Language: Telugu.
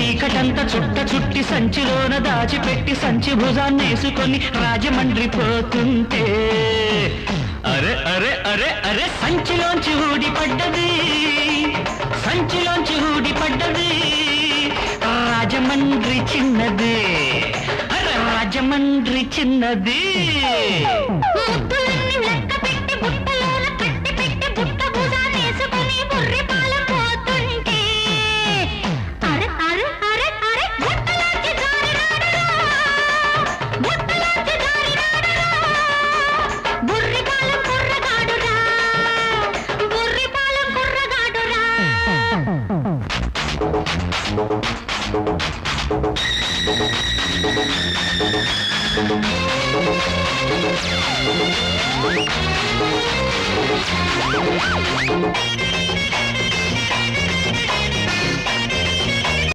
చీకటంతా చుట్ట చుట్టి సంచిలోన దాచిపెట్టి సంచి భుజాన్నేసుకొని రాజమండ్రి పోతుంటే అరే అరే అరే అరే సంచిలోంచి ఊడిపడ్డది సంచిలోంచి ఊడిపడ్డది రాజమండ్రి చిన్నది అరే రాజమండ్రి చిన్నది Thank you.